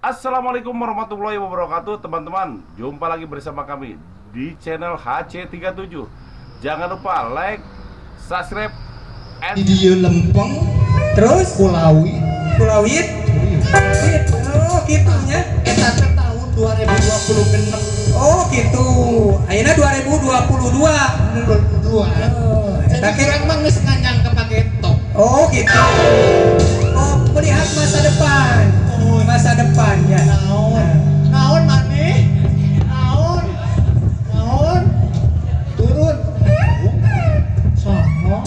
Assalamualaikum warahmatullahi wabarakatuh teman-teman. Jumpa lagi bersama kami di channel HC37. Jangan lupa like, subscribe, video lempeng terus Kulawi Kulawit. Oh gitunya. eta teh tahun 2026. Oh gitu. Ayeuna 2022. 2022. Jadi kurang mah geus nganyang kepake top. Oh gitu. Oh melihat masa depan. Oh masa depan ya. Naon maneh? Naon? Turun. Sono.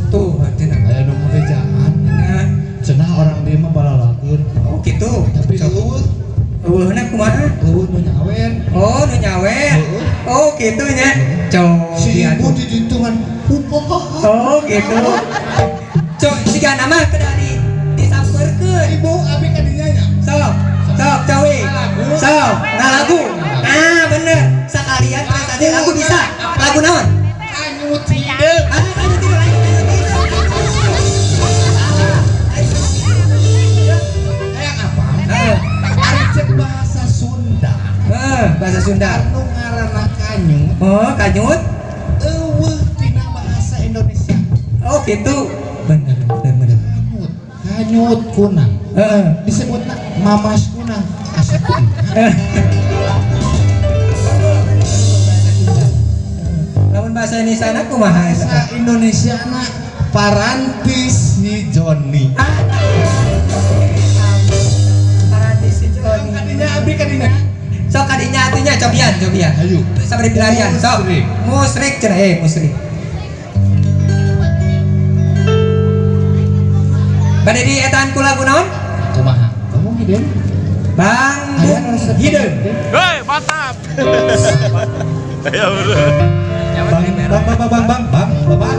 Tuh cenah. Aya nu mudejaan. Nah, Cenah orang dia mah balalakeun. oh gitu. Tapi eueuh, Eueuhna kumaha? eueuh nu nyawer. Oh nu nyawer. Oh gitu nya. Cok. Si ibu Atuh. di ditu kan. Oh gitu. Cok siga nama kedah disampeurkeun. Ibu abi ka dinya nya. Sok, sok, cawi, sok, ngalagu. Ah bener, sekalian prestasi lagu bisa. Lagu naon? Anyut hideung. Ah, lanjut tidur, lanjut tidur. Hayang apa? Ari cek bahasa Sunda. Bahasa Sunda. Anu ngaranna kanyut. Oh, kanyut. Eueuh tina bahasa Indonesia. Oh gitu. Bener, bener. Kanyut kunang. Disebutna mamas kunang. Asa kunang. Lamun bahasa Indonesia na kumaha eta? Bahasa Indonesia na parantis si Joni. Parantis si Joni. Kadinya abdi kadinya. Sok kadinya atunya cobian. Ayo. Sabari pilarian, sok. Musrik. Musrik cenah musrik. Bade di etaan ku lagu naon? Kumaha? Kamu hideung? Bang Hideung. Hei, mantap. Ya udah. Bang, bapak. Oh, Bang.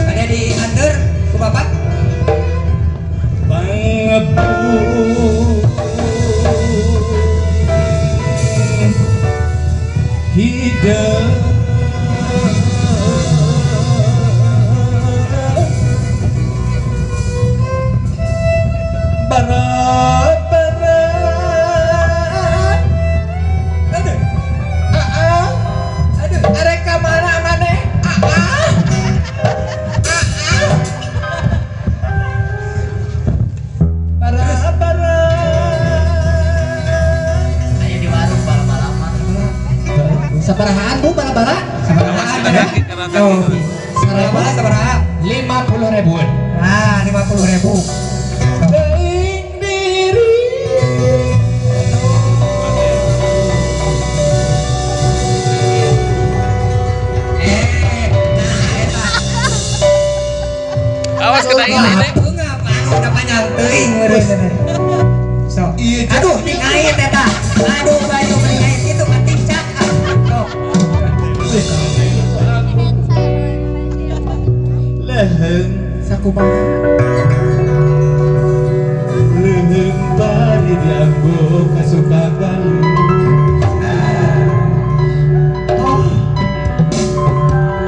Ada di under ku bapak. Hideung barat. Aduh, aduh. Arek ka mana maneh? Aya di warung bala-balaman. Sabarahaan Bu bala-bala? Sabaraha ada? Oh, sabaraha sabaraha? 50.000. Ah, 50.000. Teuing diri. Awas kena ini. Enggak, panu udah panjang teuing meureun. So, Iya, aduh, ting ait eta. Aduh, baju ait itu penting cak. Oh. Leheung Sakumaha? leheung bari dianggo kasuka kali. Oh.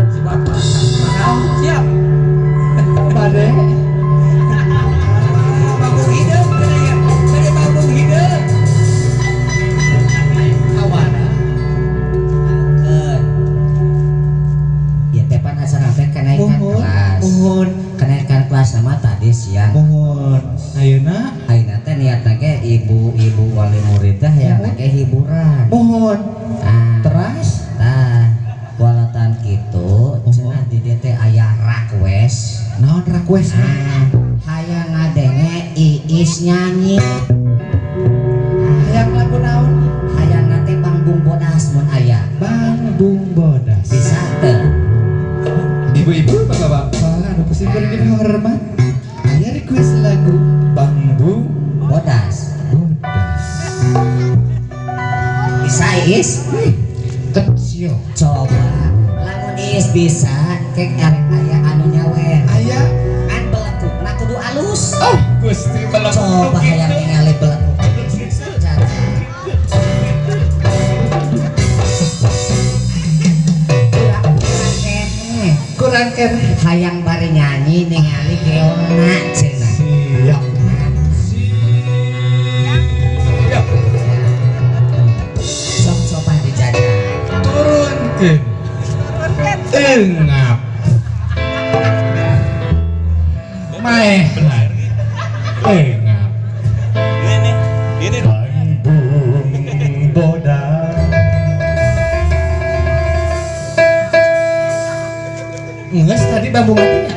Si bapak. Nah, siap. Bade Babung hidup, katanya. Bade babung hidup. awana. Ya tepan acara kenaikan kelas. Mohon, Kenaikan kelas nama tadi siang. mohon. Ayeuna Ayeuna teh niatna ge ibu-ibu wali murid teh yang ge hiburan. mohon. Ah, Teras tah walatan kitu cenah di dieu teh aya request. naon request? Hayang ngadenge Iis nyanyi. Hayang lagu naon? Hayang nate Bang Bung Bodas mun aya. Bang Bung Bodas. Bisa teu? Ibu-ibu, bapak-bapak, anu pusing beri hormat. Aya request lagu Bang Bung Bodas. Bodas. Bisa Iis? Kecil. Coba lamun Iis bisa kek arek aya anu nyawer. Aya. Kan belekukna kudu alus. Oh, Gusti belum. Coba hayang ningali belekuk. Caca. Kurang Kurang kan hayang bari nyanyi ningali di keona cenah. Siap. Siap. Sok coba dijajah. Turunkeun. Engap. Maehan. Engap. Ini Bandung bodas. Nges tadi bambu matinya.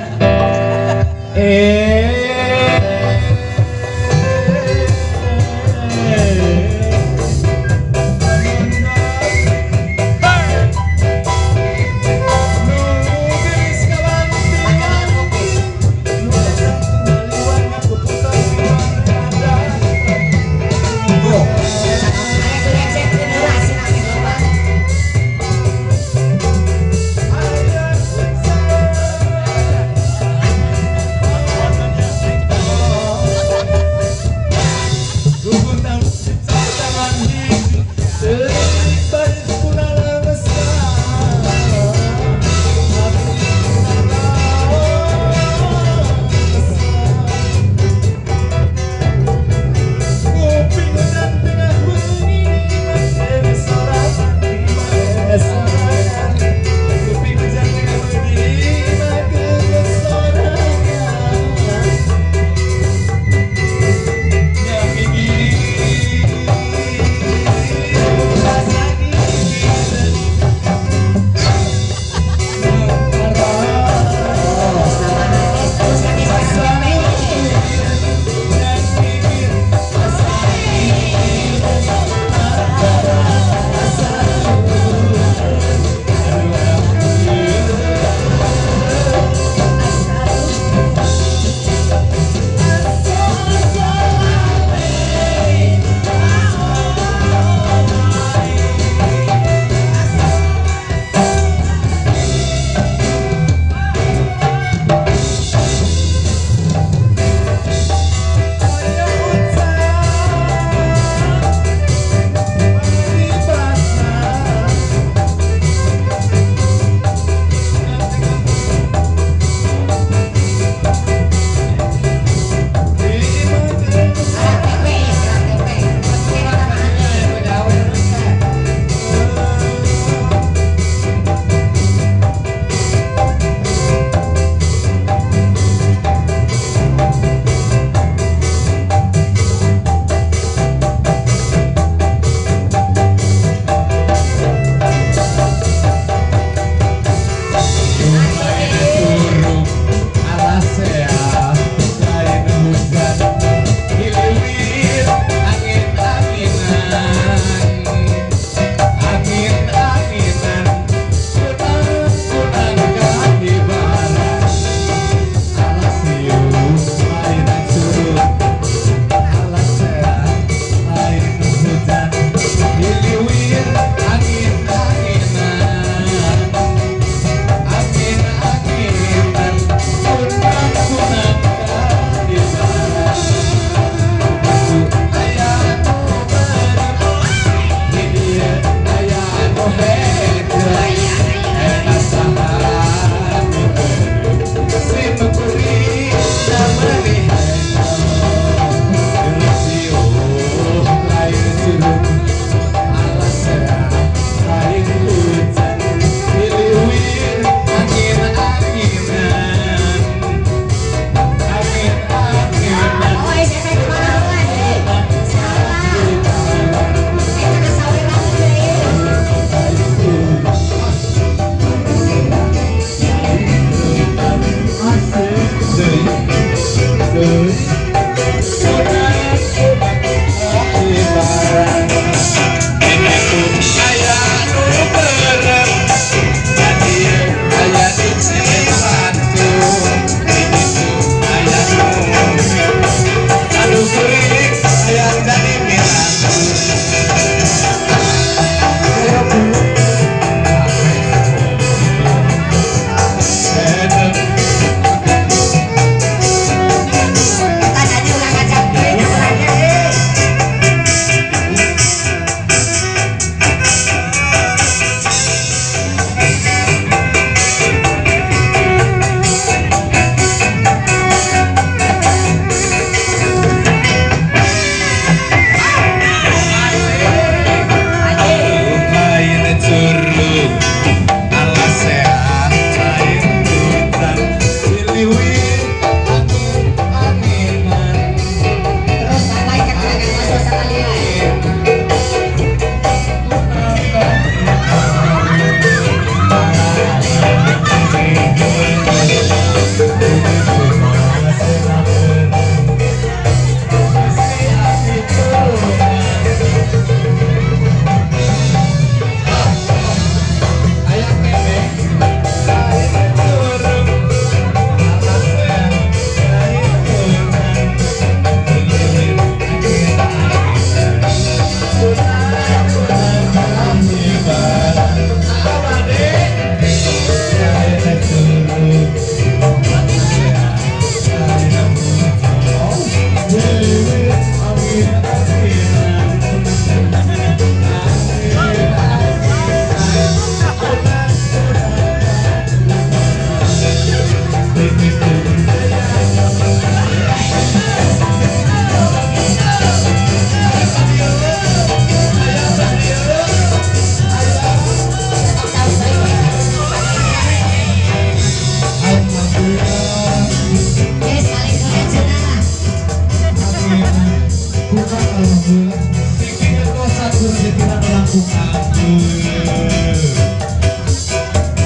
alhamdulillah pikir kok satu sekira melangkung aku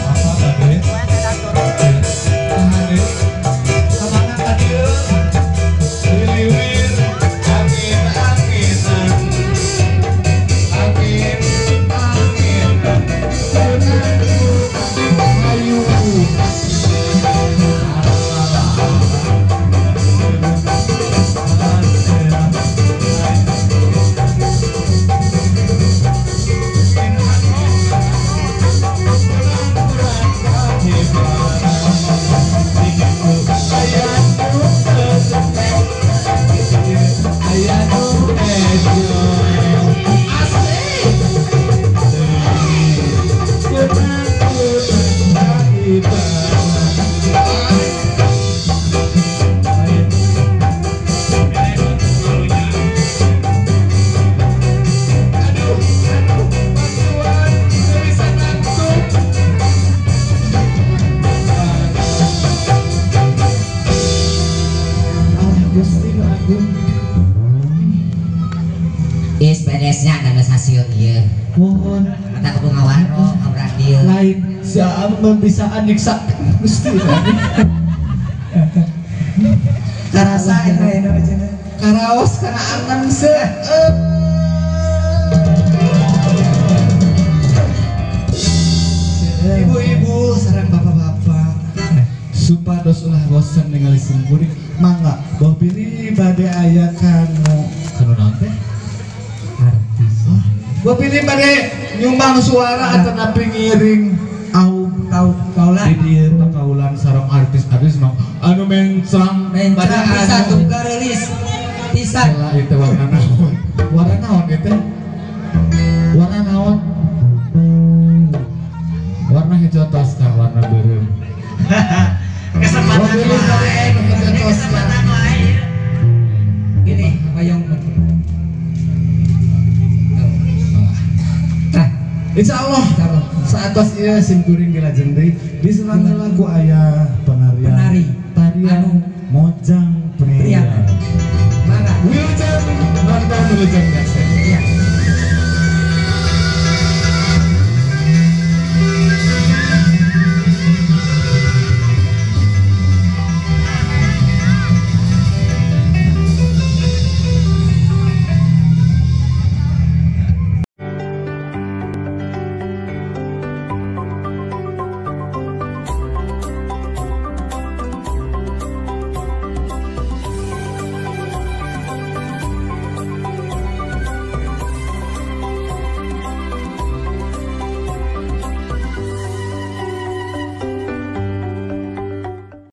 apa tadi? Tahan semangat tadi diliwir angin-anginan angin-anginan ayu Is pedesnya ada stasiun iya. mohon Kata kudu ngawaro, ngabradio. lain siapa bisa aniksa mesti Karasa ini karaos karena angan se ibu-ibu sarang bapak-bapak supados ulah bosan ningali simkuring mangga bawa pilih bade aya kanu naon teh artis gua pilih bade nyumbang suara atau napi ngiring kaulan di dieu pakaulan sareng artis-artis mah anu mencang mencang bisa tuh rilis pisan lah itu warna naon itu warna naon warna hijau toska warna biru kesempatan lain kesempatan lain gini payung insya Allah saatos ieu simkuring di Legend di selana lagu aya tarian anu mojang pria mangga Wilujeng nonton Wilujeng